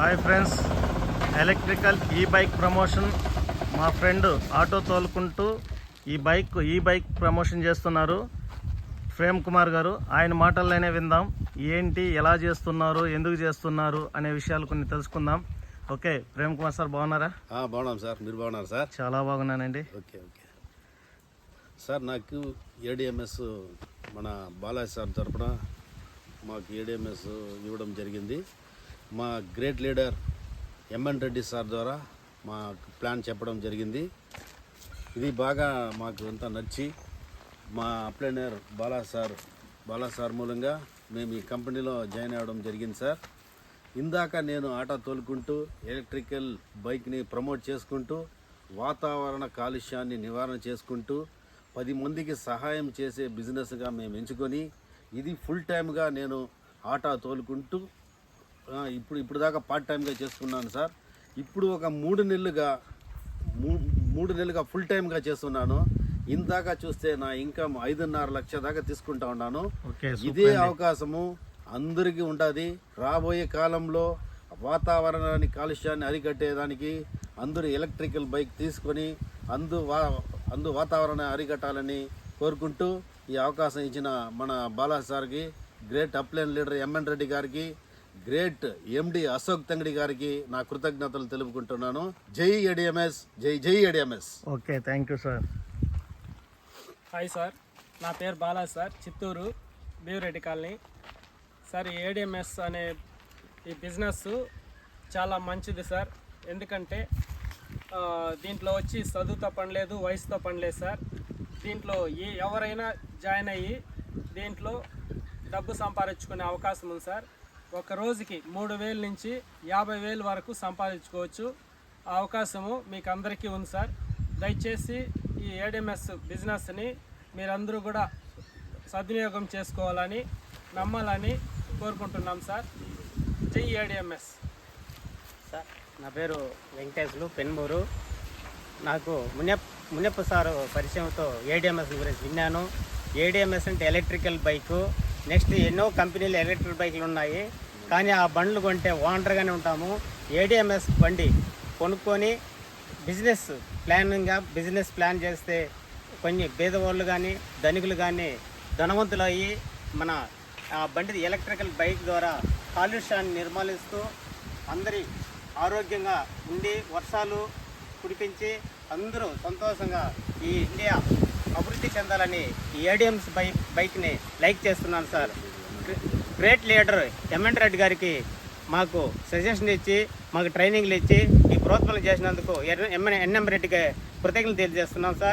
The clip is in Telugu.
Hi friends, electrical bike promotion. మా ఫ్రెండ్ ఆటో తోలుకుంటూ ఈ బైక్ ప్రమోషన్ చేస్తున్నారు ప్రేమ్ కుమార్ గారు. ఆయన మాటల్లోనే విందాం. ఏంటి, ఎలా చేస్తున్నారు, ఎందుకు చేస్తున్నారు అనే విషయాలు కొన్ని తెలుసుకుందాం. ఓకే, ప్రేమ్ కుమార్ సార్ బాగున్నారా? బాగున్నాం సార్, మీరు బాగున్నారు సార్? చాలా బాగున్నానండి. ఓకే సార్, నాకు ఏడిఎంఎస్ మన బాలాజీ సార్ తరఫున మాకు ఏడిఎంఎస్ ఇవ్వడం జరిగింది. మా great leader MN Reddy sir ద్వారా మా ప్లాన్ చెప్పడం జరిగింది. ఇది బాగా మాకు అంతా నచ్చి మా అప్లైనర్ బాలా సార్ మూలంగా మేము ఈ కంపెనీలో జాయిన్ అవ్వడం జరిగింది సార్. ఇందాక నేను ఆటో తోలుకుంటూ ఎలక్ట్రికల్ బైక్ని ప్రమోట్ చేసుకుంటూ వాతావరణ కాలుష్యాన్ని నివారణ చేసుకుంటూ 10 మందికి సహాయం చేసే బిజినెస్గా మేము ఎంచుకొని ఇది ఫుల్ టైమ్గా నేను ఆటో తోలుకుంటూ ఇప్పుడు దాకా పార్ట్ టైమ్గా చేసుకున్నాను సార్. ఇప్పుడు ఒక 3 నెలలుగా ఫుల్ టైమ్గా చేస్తున్నాను. ఇందాక చూస్తే నా ఇన్కమ్ 5.5 లక్షల దాకా తీసుకుంటా ఉన్నాను. ఇదే అవకాశము అందరికీ ఉంటుంది. రాబోయే కాలంలో వాతావరణాన్ని కాలుష్యాన్ని అరికట్టేదానికి అందరూ ఎలక్ట్రికల్ బైక్ తీసుకొని అందు వాతావరణాన్ని అరికట్టాలని కోరుకుంటూ ఈ అవకాశం ఇచ్చిన మన బాలాజీ సార్కి, great upline leader MN Reddy గారికి, గ్రేట్ ఎండి అశోక్ తంగడి గారికి నా కృతజ్ఞతలు తెలుపుకుంటున్నాను. జై ఏడిఎంఎస్, జై ADMS. Okay, thank you sir. Hi sir, నా పేరు Balaji sir, Chittoor Beevareddy colony sir. ADMS అనే ఈ బిజినెస్ చాలా మంచిది సార్. ఎందుకంటే దీంట్లో వచ్చి చదువుతో పని లేదు, వయసుతో పని లేదు సార్. దీంట్లో ఎవరైనా జాయిన్ అయ్యి దీంట్లో డబ్బు సంపాదించుకునే అవకాశం ఉంది సార్. ఒక రోజుకి 3,000 నుంచి 50,000 వరకు సంపాదించుకోవచ్చు. ఆ అవకాశము మీకు అందరికీ ఉంది సార్. దయచేసి ఈ ఏడిఎంఎస్ బిజినెస్ని మీరందరూ కూడా సద్వినియోగం చేసుకోవాలని, నమ్మాలని కోరుకుంటున్నాం సార్. జై ఏడిఎంఎస్. సార్, నా పేరు వెంకటేశ్వరు, పెన్మూరు. నాకు మునియప్ప సారు పరిచయంతో ఏడిఎంఎస్ గురించి విన్నాను. ఏడిఎంఎస్ అంటే ఎలక్ట్రికల్ బైకు. నెక్స్ట్ ఎన్నో కంపెనీలు ఎలక్ట్రికల్ బైకులు ఉన్నాయి, కానీ ఆ బండ్లు కొంటే ఓనర్గానే ఉంటాము. ఏడిఎంఎస్ బండి కొనుక్కొని బిజినెస్ ప్లాన్ చేస్తే కొన్ని పేదవాళ్ళు కానీ ధనికులు కానీ ధనవంతులు అయ్యి మన ఆ బండి ఎలక్ట్రికల్ బైక్ ద్వారా కాలుష్యాన్ని నిర్మూలిస్తూ అందరి ఆరోగ్యంగా ఉండి వర్షాలు కురిపించి అందరూ సంతోషంగా ఈ ఇండియా అభివృద్ధి చెందాలని ఈ ఏడిఎంఎస్ బైక్ని లైక్ చేస్తున్నాను sir. Great leader MN Reddy గారికి మాకు సజెషన్ ఇచ్చి మాకు ట్రైనింగ్లు ఇచ్చి ఈ ప్రోత్సాహం చేసినందుకు ఎన్ఎం రెడ్డికి కృతజ్ఞతలు తెలియజేస్తున్నాం సార్.